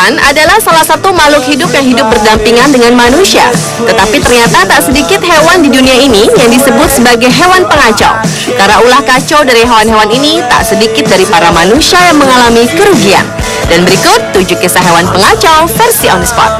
Orangutan adalah salah satu makhluk hidup yang hidup berdampingan dengan manusia. Tetapi ternyata tak sedikit hewan di dunia ini yang disebut sebagai hewan pengacau. Karena ulah kacau dari hewan-hewan ini, tak sedikit dari para manusia yang mengalami kerugian. Dan berikut 7 kisah hewan pengacau versi On The Spot.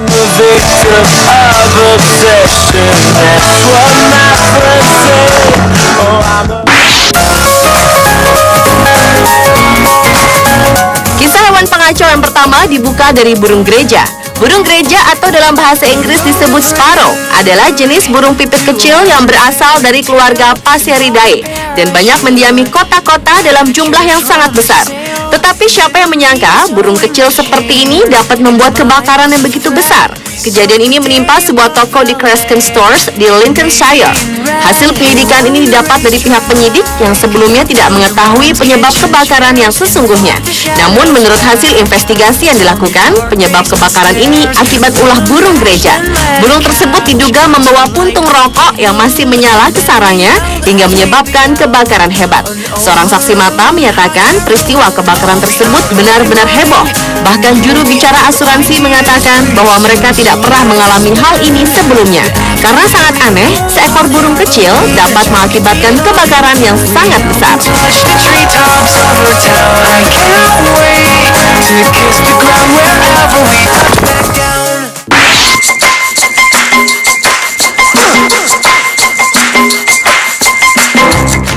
Kisah hewan pengacau yang pertama dibuka dari burung gereja. Burung gereja atau dalam bahasa Inggris disebut sparrow adalah jenis burung pipit kecil yang berasal dari keluarga Passeridae dan banyak mendiami kota-kota dalam jumlah yang sangat besar. Tetapi siapa yang menyangka burung kecil seperti ini dapat membuat kebakaran yang begitu besar? Kejadian ini menimpa sebuah toko di Crescent Stores di Lincolnshire. Hasil penyelidikan ini didapat dari pihak penyidik yang sebelumnya tidak mengetahui penyebab kebakaran yang sesungguhnya. Namun menurut hasil investigasi yang dilakukan, penyebab kebakaran ini akibat ulah burung gereja. Burung tersebut diduga membawa puntung rokok yang masih menyala ke sarangnya hingga menyebabkan kebakaran hebat. Seorang saksi mata menyatakan peristiwa kebakaran tersebut benar-benar heboh. Bahkan juru bicara asuransi mengatakan bahwa mereka tidak pernah mengalami hal ini sebelumnya. Karena sangat aneh, seekor burung kecil dapat mengakibatkan kebakaran yang sangat besar.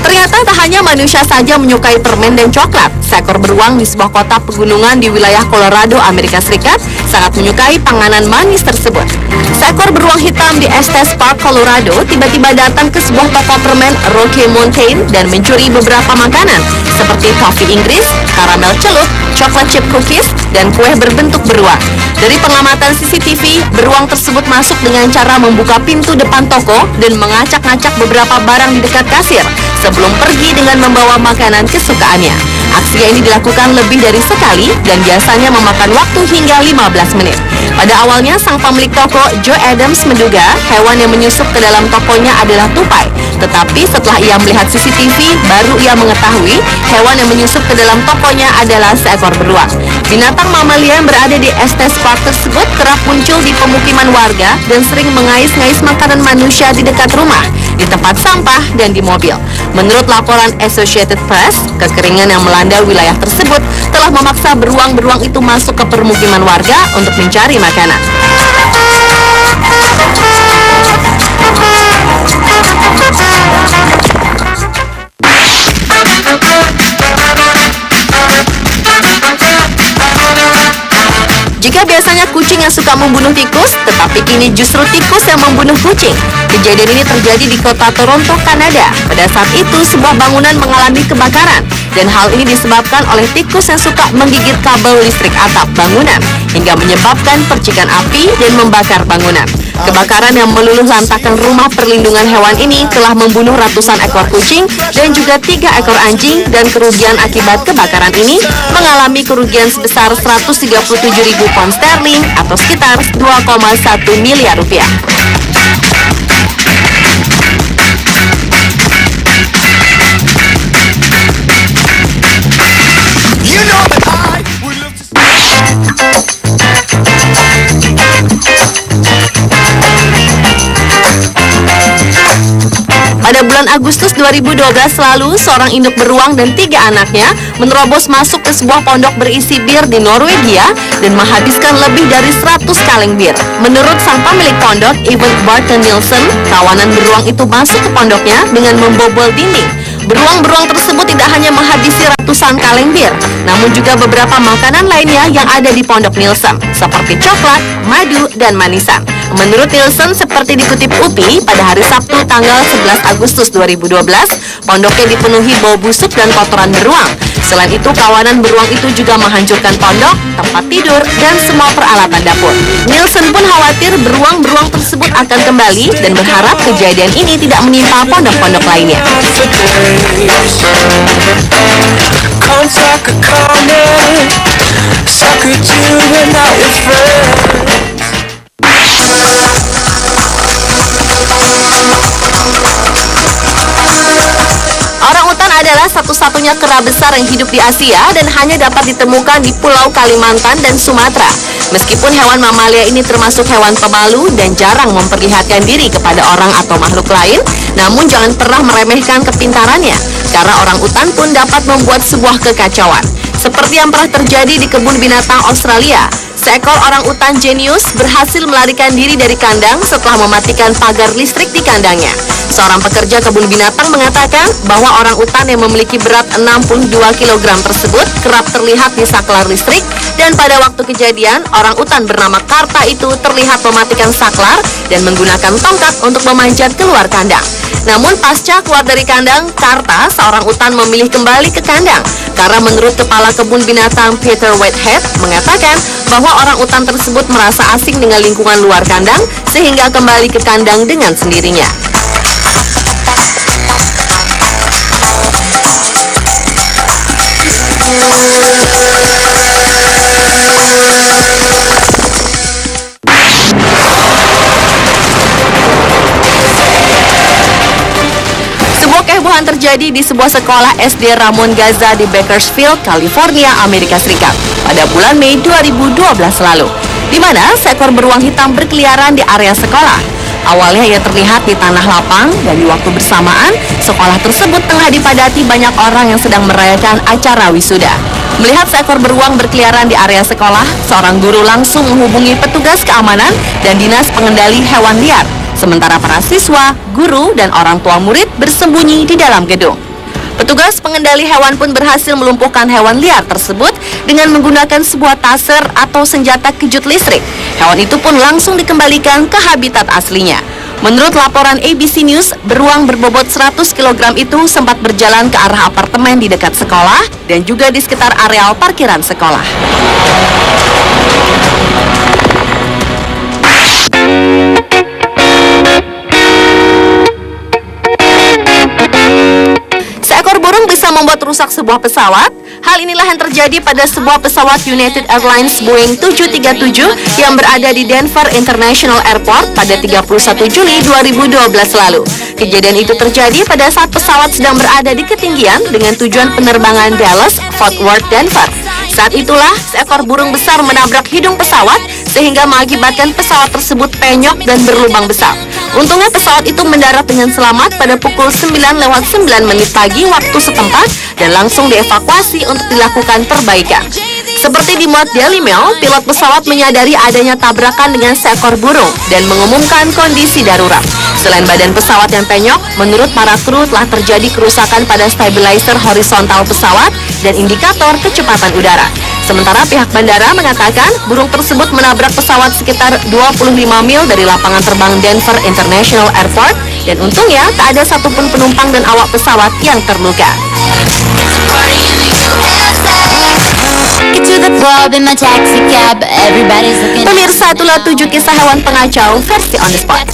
Ternyata tak hanya manusia saja menyukai permen dan coklat. Seekor beruang di sebuah kota pegunungan di wilayah Colorado, Amerika Serikat sangat menyukai panganan manis tersebut. Seekor beruang hitam di Estes Park, Colorado tiba-tiba datang ke sebuah toko permen Rocky Mountain dan mencuri beberapa makanan seperti toffee Inggris, karamel celup, coklat chip cookies, dan kue berbentuk beruang. Dari pengamatan CCTV, beruang tersebut masuk dengan cara membuka pintu depan toko dan mengacak-ngacak beberapa barang di dekat kasir sebelum pergi dengan membawa makanan kesukaannya. Aksinya ini dilakukan lebih dari sekali dan biasanya memakan waktu hingga 15 menit. Pada awalnya, sang pemilik toko, Joe Adams, menduga hewan yang menyusup ke dalam tokonya adalah tupai. Tetapi setelah ia melihat CCTV, baru ia mengetahui hewan yang menyusup ke dalam tokonya adalah seekor beruang. Binatang mamalia yang berada di Estes Park tersebut kerap muncul di pemukiman warga dan sering mengais-ngais makanan manusia di dekat rumah, di tempat sampah, dan di mobil. Menurut laporan Associated Press, kekeringan yang melanda wilayah tersebut telah memaksa beruang-beruang itu masuk ke permukiman warga untuk mencari makanan. Jika biasanya kucing yang suka membunuh tikus, tetapi kini justru tikus yang membunuh kucing. Kejadian ini terjadi di kota Toronto, Kanada. Pada saat itu, sebuah bangunan mengalami kebakaran. Dan hal ini disebabkan oleh tikus yang suka menggigit kabel listrik atap bangunan, hingga menyebabkan percikan api dan membakar bangunan. Kebakaran yang meluluh lantakan rumah perlindungan hewan ini telah membunuh ratusan ekor kucing dan juga 3 ekor anjing, dan kerugian akibat kebakaran ini mengalami kerugian sebesar 137.000 pound sterling atau sekitar 2,1 miliar rupiah. Pada bulan Agustus 2012 lalu, seorang induk beruang dan 3 anaknya menerobos masuk ke sebuah pondok berisi bir di Norwegia dan menghabiskan lebih dari 100 kaleng bir. Menurut sang pemilik pondok, Ivan Barton Nielsen, kawanan beruang itu masuk ke pondoknya dengan membobol dinding. Beruang-beruang tersebut tidak hanya menghabisi ratusan kaleng bir, namun juga beberapa makanan lainnya yang ada di pondok Nielsen, seperti coklat, madu, dan manisan. Menurut Nielsen, seperti dikutip UPI, pada hari Sabtu tanggal 11 Agustus 2012, pondoknya dipenuhi bau busuk dan kotoran beruang. Selain itu, kawanan beruang itu juga menghancurkan pondok, tempat tidur, dan semua peralatan dapur. Nielsen pun khawatir beruang-beruang tersebut akan kembali dan berharap kejadian ini tidak menimpa pondok-pondok lainnya. Orangutan adalah satu-satunya satu-satunya kera besar yang hidup di Asia dan hanya dapat ditemukan di Pulau Kalimantan dan Sumatera. Meskipun hewan mamalia ini termasuk hewan pemalu dan jarang memperlihatkan diri kepada orang atau makhluk lain, namun jangan pernah meremehkan kepintarannya, karena orang utan pun dapat membuat sebuah kekacauan. Seperti yang pernah terjadi di kebun binatang Australia, seekor orang utan jenius berhasil melarikan diri dari kandang setelah mematikan pagar listrik di kandangnya. Seorang pekerja kebun binatang mengatakan bahwa orang utan yang memiliki berat 62 kg tersebut kerap terlihat di saklar listrik, dan pada waktu kejadian, orang utan bernama Karta itu terlihat mematikan saklar dan menggunakan tongkat untuk memanjat keluar kandang. Namun pasca keluar dari kandang, Karta, seorang utan, memilih kembali ke kandang karena menurut Kepala Kebun Binatang Peter Whitehead mengatakan bahwa orang utan tersebut merasa asing dengan lingkungan luar kandang sehingga kembali ke kandang dengan sendirinya. Kehebohan terjadi di sebuah sekolah SD Ramon Gaza di Bakersfield, California, Amerika Serikat pada bulan Mei 2012 lalu, di mana seekor beruang hitam berkeliaran di area sekolah. Awalnya ia terlihat di tanah lapang dan di waktu bersamaan, sekolah tersebut tengah dipadati banyak orang yang sedang merayakan acara wisuda. Melihat seekor beruang berkeliaran di area sekolah, seorang guru langsung menghubungi petugas keamanan dan dinas pengendali hewan liar. Sementara para siswa, guru, dan orang tua murid bersembunyi di dalam gedung. Petugas pengendali hewan pun berhasil melumpuhkan hewan liar tersebut dengan menggunakan sebuah taser atau senjata kejut listrik. Hewan itu pun langsung dikembalikan ke habitat aslinya. Menurut laporan ABC News, beruang berbobot 100 kg itu sempat berjalan ke arah apartemen di dekat sekolah dan juga di sekitar areal parkiran sekolah. Seekor burung bisa membuat rusak sebuah pesawat. Hal inilah yang terjadi pada sebuah pesawat United Airlines Boeing 737 yang berada di Denver International Airport pada 31 Juli 2012 lalu. Kejadian itu terjadi pada saat pesawat sedang berada di ketinggian dengan tujuan penerbangan Dallas-Fort Worth, Denver. Saat itulah seekor burung besar menabrak hidung pesawat sehingga mengakibatkan pesawat tersebut penyok dan berlubang besar. Untungnya pesawat itu mendarat dengan selamat pada pukul 9:09 pagi waktu setempat dan langsung dievakuasi untuk dilakukan perbaikan. Seperti dimuat Daily Mail, pilot pesawat menyadari adanya tabrakan dengan seekor burung dan mengumumkan kondisi darurat. Selain badan pesawat yang penyok, menurut para kru telah terjadi kerusakan pada stabilizer horizontal pesawat dan indikator kecepatan udara. Sementara pihak bandara mengatakan burung tersebut menabrak pesawat sekitar 25 mil dari lapangan terbang Denver International Airport dan untungnya tak ada satupun penumpang dan awak pesawat yang terluka. Pemirsa, itulah 7 kisah hewan pengacau versi on the spot.